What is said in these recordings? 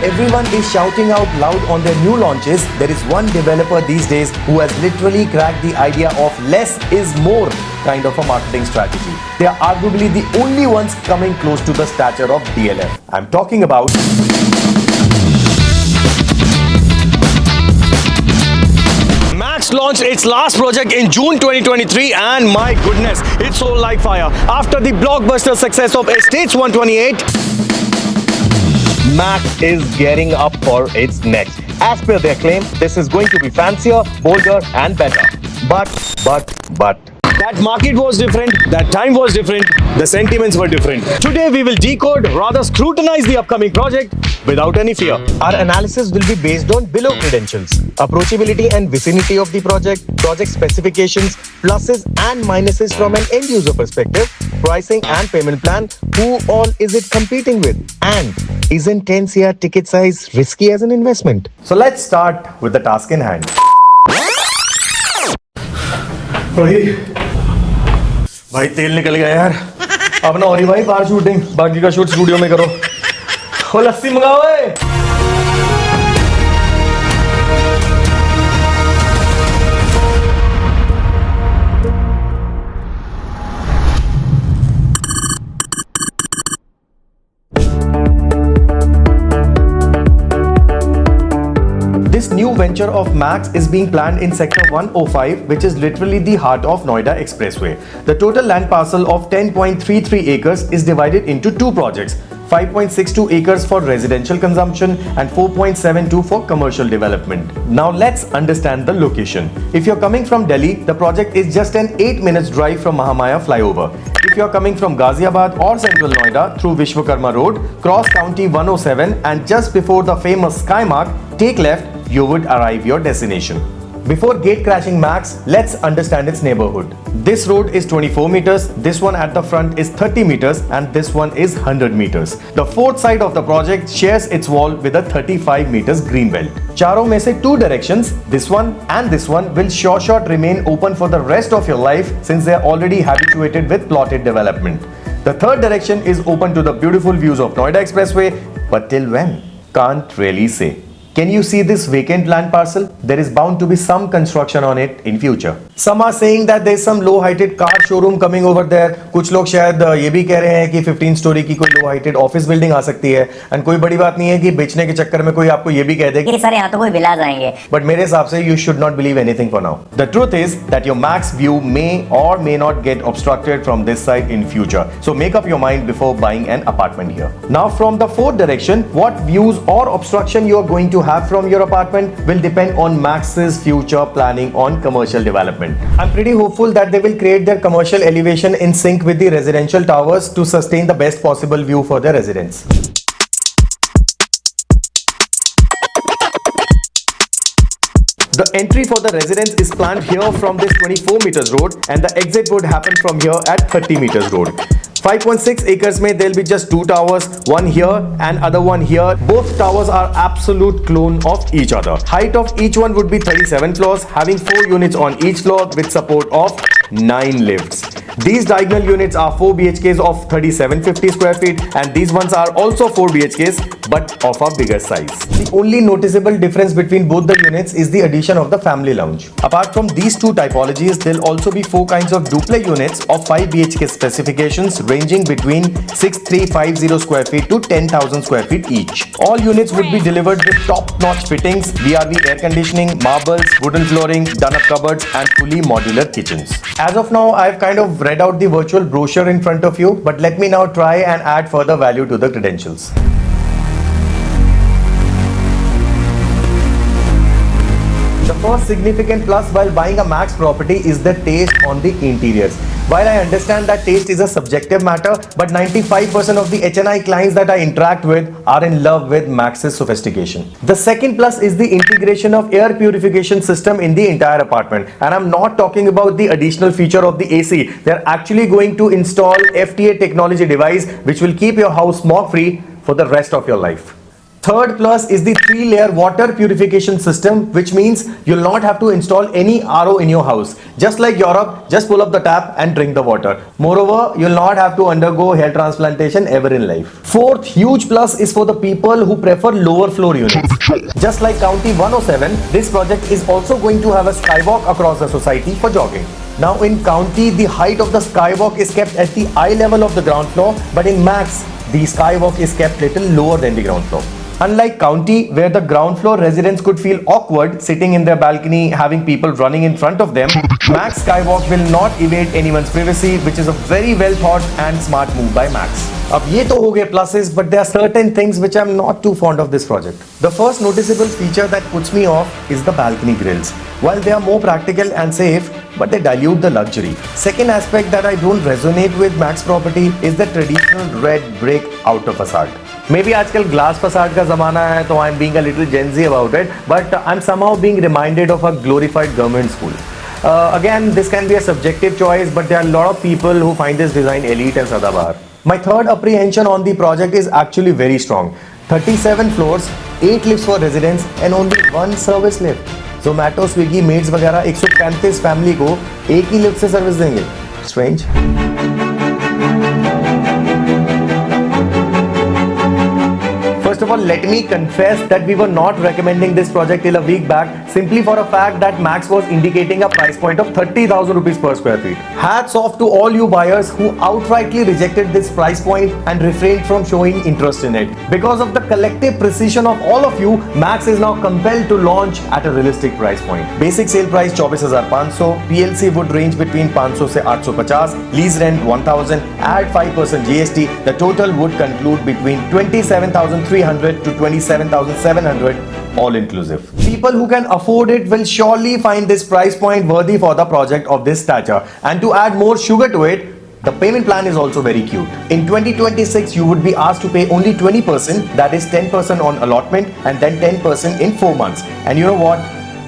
everyone is shouting out loud on their new launches, there is one developer these days who has literally cracked the idea of less is more kind of a marketing strategy. They are arguably the only ones coming close to the stature of DLF. I'm talking about Max launched its last project in June 2023 and my goodness, it sold like fire. After the blockbuster success of Estates 128, Max is gearing up for its next. As per their claim, this is going to be fancier, bolder and better. But that market was different, that time was different, the sentiments were different. Today we will decode, rather scrutinize the upcoming project without any fear. Our analysis will be based on below credentials: approachability and vicinity of the project, project specifications, pluses and minuses from an end user perspective, pricing and payment plan, who all is it competing with, and isn't 10 CR ticket size risky as an investment? So let's start with the task in hand. भाई तेल निकल गया यार। अब ना हो रही भाई बाहर शूटिंग, बाकी का शूट स्टूडियो में करो। ओ लस्सी मंगाओ ए। This new venture of Max is being planned in Sector 105, which is literally the heart of Noida Expressway. The total land parcel of 10.33 acres is divided into two projects: 5.62 acres for residential consumption and 4.72 for commercial development. Now let's understand the location. If you're coming from Delhi, the project is just an 8 minutes drive from Mahamaya flyover. If you're coming from Ghaziabad or Central Noida through Vishwakarma Road, cross County 107 and just before the famous Skymark, take left, you would arrive your destination. Before gate crashing Max, let's understand its neighborhood. This road is 24 meters, this one at the front is 30 meters and this one is 100 meters. The fourth side of the project shares its wall with a 35 meters green belt. Charon mein se two directions, this one and this one, will sure shot remain open for the rest of your life since they are already habituated with plotted development. The third direction is open to the beautiful views of Noida Expressway, but till when? Can't really say. Can you see this vacant land parcel? There is bound to be some construction on it in future. Some are saying that there is some low-heighted car showroom coming over there. कुछ लोग शायद ये भी कह रहे हैं कि 15 story की कोई low-heighted ऑफिस बिल्डिंग आ सकती है. एंड कोई बड़ी बात नहीं है कि बेचने के चक्कर में कोई आपको ये भी कह दे कि सर यहाँ तो कोई विलाज आएंगे. But मेरे हिसाब से you should not believe anything for now. The truth is that your max view may or may not get obstructed from this side in future. So make up your mind before buying an apartment here. Now from the fourth direction, what views or obstruction you are going to have from your apartment will depend on Max's future planning on commercial development. I'm pretty hopeful that they will create their commercial elevation in sync with the residential towers to sustain the best possible view for their residents. The entry for the residence is planned here from this 24 meters road and the exit would happen from here at 30 meters road. 5.6 acres mein there'll be just two towers, one here and other one here. Both towers are absolute clone of each other. Height of each one would be 37 floors, having 4 units on each floor with support of 9 lifts. These diagonal units are 4 BHKs of 3750 square feet and these ones are also 4 BHKs but of a bigger size. The only noticeable difference between both the units is the addition of the family lounge. Apart from these two typologies, there'll also be 4 kinds of duplex units of 5 BHK specifications ranging between 6350 square feet to 10,000 square feet each. All units would be delivered with top-notch fittings, VRV air conditioning, marbles, wooden flooring, done-up cupboards and fully modular kitchens. As of now, I've kind of read out the virtual brochure in front of you, but let me now try and add further value to the credentials. The first significant plus while buying a Max property is the taste on the interiors. While I understand that taste is a subjective matter, but 95% of the HNI clients that I interact with are in love with Max's sophistication. The second plus is the integration of air purification system in the entire apartment. And I'm not talking about the additional feature of the AC. They're actually going to install FTA technology device which will keep your house smog free for the rest of your life. Third plus is the 3-layer water purification system, which means you'll not have to install any RO in your house. Just like Europe, just pull up the tap and drink the water. Moreover, you'll not have to undergo hair transplantation ever in life. Fourth huge plus is for the people who prefer lower floor units. Just like County 107, this project is also going to have a skywalk across the society for jogging. Now in County, the height of the skywalk is kept at the eye level of the ground floor, but in Max, the skywalk is kept little lower than the ground floor. Unlike County, where the ground floor residents could feel awkward sitting in their balcony having people running in front of them, Max Skywalk will not evade anyone's privacy, which is a very well thought and smart move by Max. अब ये तो हो गए pluses, but there are certain things which I'm not too fond of this project. The first noticeable feature that puts me off is the balcony grills. While they are more practical and safe, but they dilute the luxury. Second aspect that I don't resonate with Max property is the traditional red brick outer facade. Maybe आजकल glass facade का ज़माना है, तो I'm being a little Gen Z about it, but I'm somehow being reminded of a glorified government school. Again, this can be a subjective choice, but there are a lot of people who find this design elite and sadabahar. My third apprehension on the project is actually very strong. 37 floors, 8 lifts for residents and only one service lift. Zomato, Swiggy, Maids वगैरह 135 family को एक ही lift से service देंगे. Strange. First of all, let me confess that we were not recommending this project till a week back simply for a fact that Max was indicating a price point of 30,000 rupees per square feet. Hats off to all you buyers who outrightly rejected this price point and refrained from showing interest in it. Because of the collective precision of all of you, Max is now compelled to launch at a realistic price point. Basic sale price 24,500, PLC would range between 500 से 850, lease rent 1,000, add 5% GST, the total would conclude between 27,300 to 27,700 all inclusive. People who can afford it will surely find this price point worthy for the project of this stature. And to add more sugar to it, the payment plan is also very cute. In 2026, you would be asked to pay only 20%, that is 10% on allotment and then 10% in 4 months. And you know what?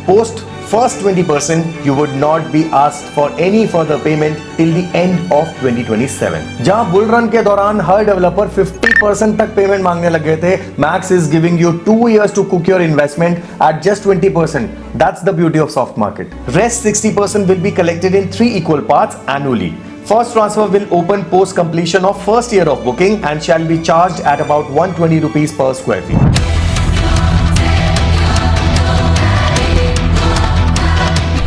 Post first 20%, you would not be asked for any further payment till the end of 2027. जहां bull run के दौरान हर developer 50% तक payment मांगने लग गए थे, Max is giving you 2 years to cook your investment at just 20%. That's the beauty of soft market. Rest 60% will be collected in 3 equal parts annually. First transfer will open post completion of first year of booking and shall be charged at about 120 rupees per square feet.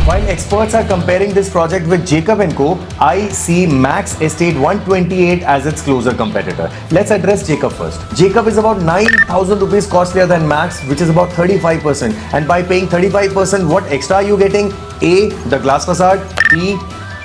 While experts are comparing this project with Jacob & Co, I see Max Estate 128 as its closer competitor. Let's address Jacob first. Jacob is about 9,000 rupees costlier than Max, which is about 35%. And by paying 35%, what extra are you getting? A, the glass facade. B,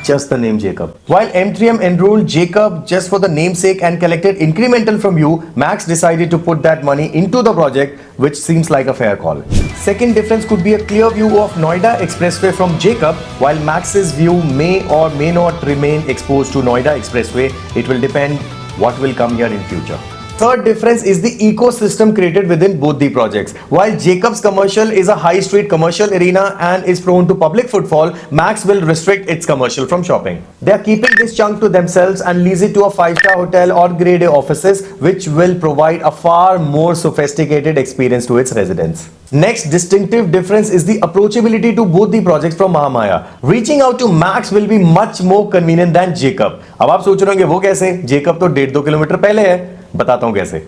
just the name Jacob. While M3M enrolled Jacob just for the namesake and collected incremental from you, Max decided to put that money into the project, which seems like a fair call. Second difference could be a clear view of Noida Expressway from Jacob, while Max's view may or may not remain exposed to Noida Expressway. It will depend what will come here in future. Third difference is the ecosystem created within both the projects. While Jacob's commercial is a high street commercial arena and is prone to public footfall, Max will restrict its commercial from shopping. They are keeping this chunk to themselves and lease it to a 5-star hotel or grade A offices, which will provide a far more sophisticated experience to its residents. Next distinctive difference is the approachability to both the projects from Mahamaya. Reaching out to Max will be much more convenient than Jacob. अब आप सोच रहे होंगे वो कैसे? Jacob तो 1.5-2 kilometre पहले है. बताता हूं कैसे.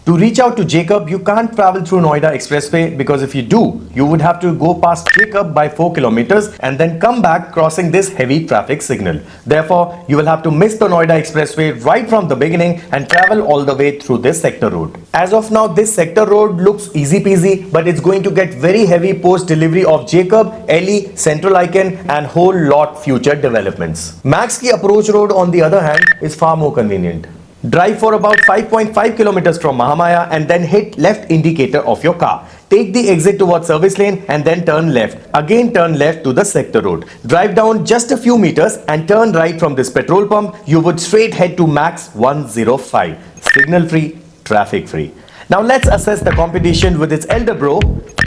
To reach out to Jacob, you can't travel through Noida Expressway because if you do, you would have to go past Jacob by 4 kilometers and then come back crossing this heavy traffic signal. Therefore, you will have to miss the Noida Expressway right from the beginning and travel all the way through this sector road. As of now, this sector road looks easy peasy, but it's going to get very heavy post delivery of Jacob, Ellie, Central Icon and whole lot future developments. Max ki approach road on the other hand is far more convenient. Drive for about 5.5 kilometers from Mahamaya and then hit left indicator of your car. Take the exit towards service lane and then turn left. Again turn left to the sector road. Drive down just a few meters and turn right from this petrol pump. You would straight head to Max 105. Signal free, traffic free. Now let's assess the competition with its elder bro,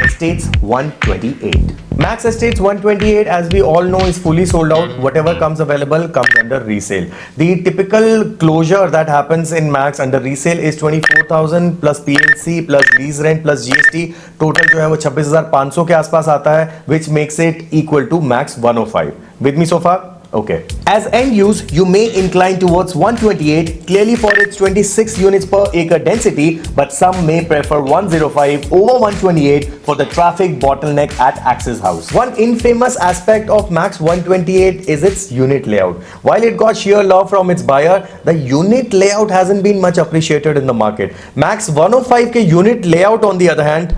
Estates 128. Max Estates 128, as we all know, is fully sold out. Whatever comes available comes under resale. The typical closure that happens in Max under resale is 24,000 plus PLC plus lease rent plus GST. Total जो है वो 26,500 के आसपास आता है, which makes it equal to Max 105. With me so far? Okay. As end use, you may incline towards 128 clearly for its 26 units per acre density, but some may prefer 105 over 128 for the traffic bottleneck at Axis House. One infamous aspect of Max 128 is its unit layout. While it got sheer love from its buyer, the unit layout hasn't been much appreciated in the market. Max 105 के unit layout on the other hand,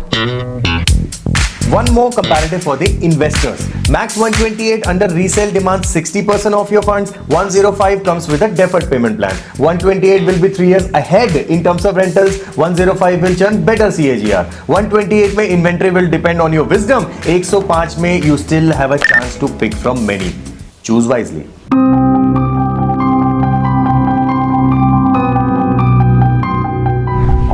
one more comparative for the investors. Max 128 under resale demands 60% of your funds. 105 comes with a deferred payment plan. 128 will be 3 years ahead in terms of rentals. 105 will churn better CAGR. 128 में inventory will depend on your wisdom. 105 में you still have a chance to pick from many. Choose wisely.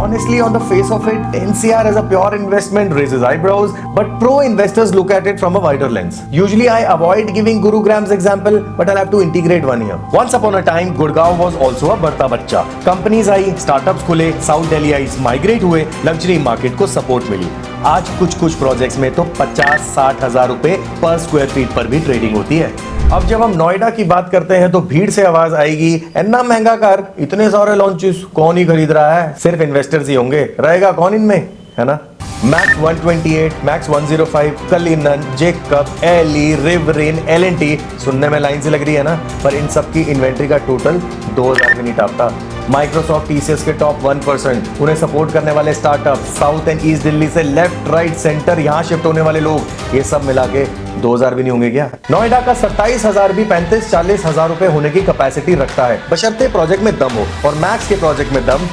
Honestly, on the face of it, 10 CR as a pure investment raises eyebrows, but pro investors look at it from a wider lens. Usually, I avoid giving Gurugram's example, but I'll have to integrate one here. Once upon a time, Gurgaon was also a बढ़ता बच्चा. Companies आई, startups खुले, South Delhi आई, migrate हुए, luxury market को support मिली. आज कुछ projects में तो 50-60 हजार रुपए पर स्क्वायर फीट पर भी ट्रेडिंग होती है. अब जब हम नोएडा की बात करते हैं तो भीड़ से आवाज आएगी, इतना महंगा कार, इतने सारे लॉन्चेस, कौन ही खरीद रहा है? सिर्फ इन्वेस्टर्स ही होंगे, रहेगा कौन इनमें, है ना? Max 128, max 105, Cullinan, Jacob, Eli, Riverine, L and T, सुनने में लाइन से लग रही है ना, पर इन सब की इन्वेंट्री का टोटल 2000 भी नहीं टापता. माइक्रोसॉफ्ट टीसीएस के टॉप 1%, उन्हें सपोर्ट करने वाले startup, south and east Delhi से लेफ्ट राइट सेंटर यहाँ शिफ्ट होने वाले लोग, ये सब मिला के 2000 भी नहीं होंगे क्या? नोएडा का 27,000 भी 35-40 हजार रुपए होने की कैपेसिटी रखता है, बशर्ते प्रोजेक्ट में दम हो, और मैक्स के प्रोजेक्ट में दम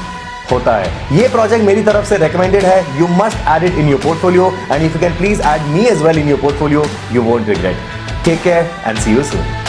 होता है. ये प्रोजेक्ट मेरी तरफ से रेकमेंडेड है. You must add it in your portfolio, and if you can please add me as well in your portfolio, you won't regret. Take care and see you soon.